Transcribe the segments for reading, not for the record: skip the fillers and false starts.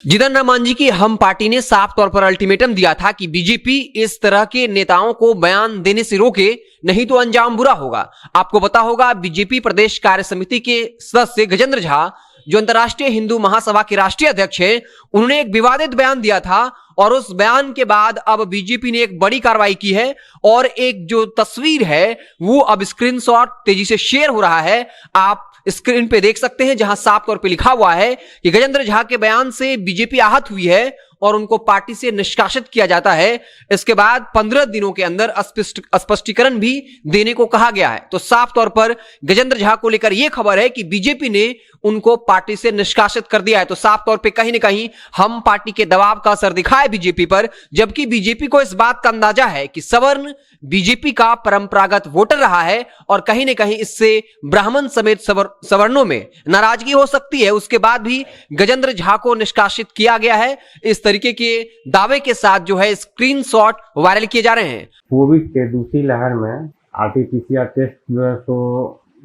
जीतन राम मांझी की हम पार्टी ने साफ तौर पर अल्टीमेटम दिया था कि बीजेपी इस तरह के नेताओं को बयान देने से रोके, नहीं तो अंजाम बुरा होगा। आपको पता होगा बीजेपी प्रदेश कार्य समिति के सदस्य गजेंद्र झा, जो अंतर्राष्ट्रीय हिंदू महासभा के राष्ट्रीय अध्यक्ष हैं, उन्होंने एक विवादित बयान दिया था और उस बयान के बाद अब बीजेपी ने एक बड़ी कार्रवाई की है और एक जो तस्वीर है वो अब स्क्रीनशॉट तेजी से शेयर हो रहा है। आप स्क्रीन पे देख सकते हैं जहां साफ तौर पे लिखा हुआ है कि गजेंद्र झा के बयान से बीजेपी आहत हुई है और उनको पार्टी से निष्कासित किया जाता है। इसके बाद 15 दिनों के अंदर स्पष्टीकरण भी देने को कहा गया है। तो साफ तौर पर गजेंद्र झा को लेकर यह खबर है कि बीजेपी ने उनको पार्टी से निष्कासित कर दिया है। तो साफ तौर पे कहीं ना कहीं हम पार्टी के दबाव का असर दिखा है बीजेपी पर, जबकि बीजेपी को इस बात का अंदाजा है कि सवर्ण बीजेपी का परंपरागत वोटर रहा है और कहीं ना कहीं इससे ब्राह्मण समेत सवर्णों में नाराजगी हो सकती है। उसके बाद भी गजेंद्र झा को निष्कासित किया गया है। इस तरीके के दावे के साथ जो है स्क्रीनशॉट वायरल किए जा रहे हैं। कोविड के दूसरी लहर में आरटीपीसीआर टेस्ट जो है तो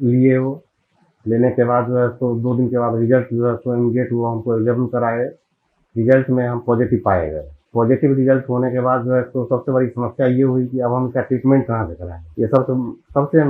लिए हो, लेने के बाद जो है तो 2 दिन के बाद रिजल्ट जो है तो इमीडिएट वो हमको एग्जाम कराए। रिजल्ट में हम पॉजिटिव पाए गए। पॉजिटिव रिजल्ट होने के बाद जो है तो सबसे बड़ी समस्या ये हुई कि अब हम इसका ट्रीटमेंट कहाँ से कराएं। ये सबसे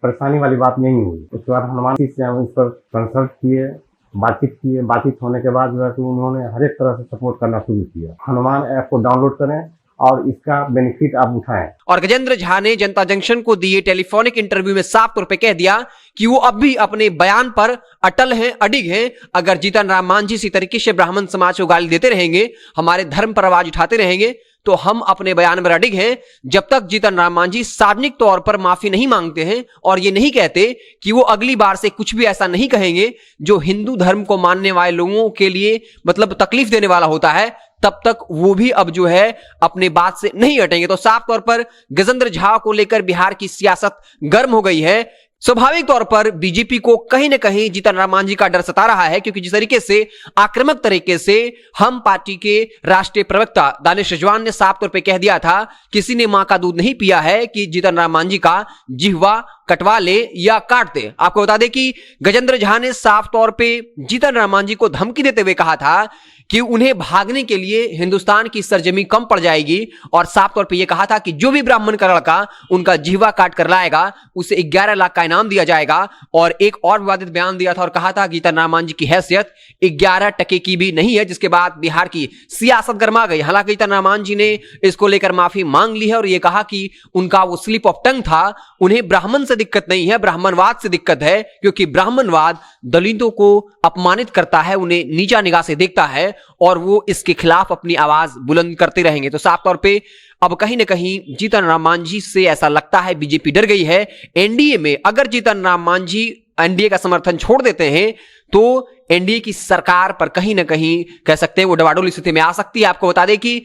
परेशानी वाली बात यही हुई। उसके बाद हनुमान जी से हम इस पर कंसल्ट किए, बातचीत होने के बाद जो है तो उन्होंने हर एक तरह से सपोर्ट करना शुरू किया। हनुमान ऐप को डाउनलोड करें और इसका बेनिफिट आप उठाएं। और गजेंद्र झा ने जनता जंक्शन को दिए टेलीफोनिक इंटरव्यू में साफ तौर पे कह दिया कि वो अब भी अपने बयान पर अटल हैं, अडिग हैं। अगर जीतन राम मांझी इसी तरीके से ब्राह्मण समाज को गाली देते रहेंगे, हमारे धर्म पर आवाज उठाते रहेंगे, तो हम अपने बयान पर अडिग हैं। जब तक जीतन राम मांझी सार्वजनिक तौर पर माफी नहीं मांगते हैं और ये नहीं कहते कि वो अगली बार से कुछ भी ऐसा नहीं कहेंगे जो हिंदू धर्म को मानने वाले लोगों के लिए मतलब तकलीफ देने वाला होता है, तब तक वो भी अब जो है अपने बात से नहीं हटेंगे। तो साफ तौर पर गजेंद्र झा को लेकर बिहार की सियासत गर्म हो गई है। स्वाभाविक तौर पर बीजेपी को कहीं ना कहीं जीतन राम मांझी का डर सता रहा है, क्योंकि जिस तरीके से आक्रामक तरीके से हम पार्टी के राष्ट्रीय प्रवक्ता दानिश रिजवान ने साफ तौर पे कह दिया था, किसी ने मां का दूध नहीं पिया है कि जीतन राम मांझी का जिह्वा कटवा ले या काट दे। आपको बता दें कि गजेंद्र झा ने साफ तौर पे जीतन राम मांझी को धमकी देते हुए कहा था कि उन्हें भागने के लिए हिंदुस्तान की सरजमी कम पड़ जाएगी और साफ तौर पे यह कहा था कि जो भी ब्राह्मण का लड़का उनका जीवा काट कर लाएगा उसे 11 लाख का इनाम दिया जाएगा। और एक और विवादित बयान दिया था और कहा था जीतन राम मांझी की हैसियत 11% की भी नहीं है, जिसके बाद बिहार की सियासत गर्मा गई। हालांकि जीतन राम मांझी ने इसको लेकर माफी मांग ली है और यह कहा कि उनका वो स्लिप ऑफ टंग था, उन्हें ब्राह्मण से दिक्कत नहीं है, ब्राह्मणवाद से दिक्कत है, क्योंकि ब्राह्मणवाद दलितों को अपमानित करता है, उन्हें नीचा निगाह से देखता है और वो इसके खिलाफ अपनी आवाज बुलंद करते रहेंगे। तो साफ तौर पे अब कहीं ना कहीं जीतन राम मांझी से ऐसा लगता है बीजेपी डर गई है। एनडीए में अगर जीतन राम मांझी एनडीए का समर्थन छोड़ देते हैं तो एनडीए की सरकार पर कहीं ना कहीं कह सकते हैं वो डवाडोली स्थिति में आ सकती है। आपको बता दें कि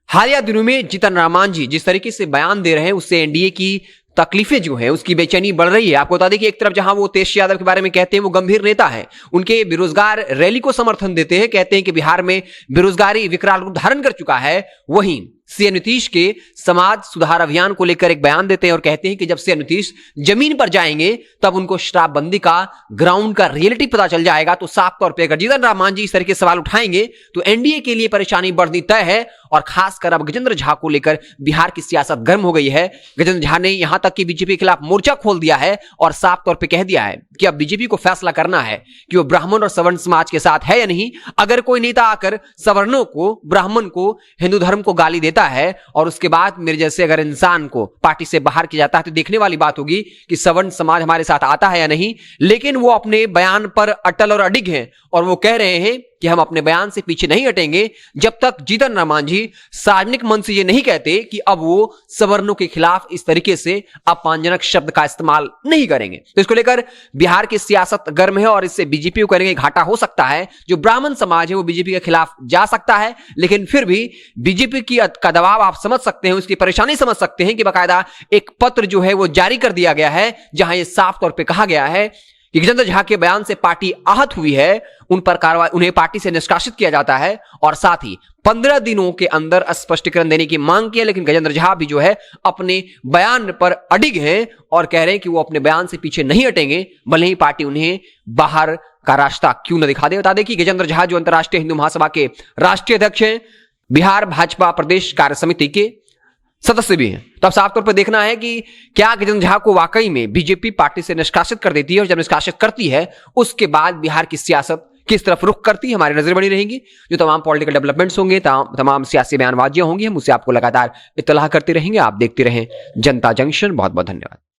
हालिया दिनों में जीतन राम मांझी जिस तरीके से बयान दे रहे हैं उससे एनडीए की तकलीफें जो है उसकी बेचैनी बढ़ रही है। आपको बता दें कि एक तरफ जहां वो तेजस्वी यादव के बारे में कहते हैं वो गंभीर नेता है, उनके बेरोजगार रैली को समर्थन देते हैं, कहते हैं कि बिहार में बेरोजगारी विकराल रूप धारण कर चुका है। वहीं सीएम नीतीश के समाज सुधार अभियान को लेकर एक बयान देते हैं और कहते हैं कि जब सीएम नीतीश जमीन पर जाएंगे तब उनको शराबबंदी का ग्राउंड का रियलिटी पता चल जाएगा। तो साफ तौर पर अगर जीतन राम मांझी इस तरह के सवाल उठाएंगे तो एनडीए के लिए परेशानी बढ़नी तय है। और खासकर अब गजेंद्र झा को लेकर बिहार की सियासत गर्म हो गई है। गजेंद्र झा ने यहां तक कि बीजेपी के खिलाफ मोर्चा खोल दिया है और साफ तौर पर कह दिया है कि अब बीजेपी को फैसला करना है कि वो ब्राह्मण और सवर्ण समाज के साथ है या नहीं। अगर कोई नेता आकर सवर्णों को, ब्राह्मण को, हिंदू धर्म को गाली देता है और उसके बाद मेरे जैसे अगर इंसान को पार्टी से बाहर किया जाता है तो देखने वाली बात होगी कि सवर्ण समाज हमारे साथ आता है या नहीं। लेकिन वो अपने बयान पर अटल और अडिग हैं और वो कह रहे हैं कि हम अपने बयान से पीछे नहीं हटेंगे जब तक जीतन राम मांझी सार्वजनिक मंच से ये नहीं कहते कि अब वो सवर्णों के खिलाफ इस तरीके से अपमानजनक शब्द का इस्तेमाल नहीं करेंगे। तो इसको लेकर बिहार की सियासत गर्म है और इससे बीजेपी को करेंगे घाटा हो सकता है। जो ब्राह्मण समाज है वो बीजेपी के खिलाफ जा सकता है, लेकिन फिर भी बीजेपी की का दबाव आप समझ सकते हैं, उसकी परेशानी समझ सकते हैं कि बाकायदा एक पत्र जो है वो जारी कर दिया गया है जहां ये साफ तौर पर कहा गया है कि गजेंद्र झा के बयान से पार्टी आहत हुई है, उन पर कार्रवाई, उन्हें पार्टी से निष्कासित किया जाता है और साथ ही 15 दिनों के अंदर स्पष्टीकरण देने की मांग की है। लेकिन गजेंद्र झा भी जो है अपने बयान पर अडिग हैं और कह रहे हैं कि वो अपने बयान से पीछे नहीं हटेंगे, भले ही पार्टी उन्हें बाहर का रास्ता क्यों न दिखा दे। बता दें कि गजेंद्र झा जो अंतर्राष्ट्रीय हिंदू महासभा के राष्ट्रीय अध्यक्ष हैं, बिहार भाजपा प्रदेश कार्य समिति के सदस्य भी हैं। तो अब साफ तौर पर देखना है कि क्या गजेंद्र झा को वाकई में बीजेपी पार्टी से निष्कासित कर देती है, और जब निष्कासित करती है उसके बाद बिहार की सियासत किस तरफ रुख करती है, हमारी नजर बनी रहेंगी। जो तमाम पॉलिटिकल डेवलपमेंट्स होंगे, तमाम सियासी बयानबाजियां होंगी, हम उसे आपको लगातार इत्तला करते रहेंगे। आप देखते रहें जनता जंक्शन। बहुत बहुत धन्यवाद।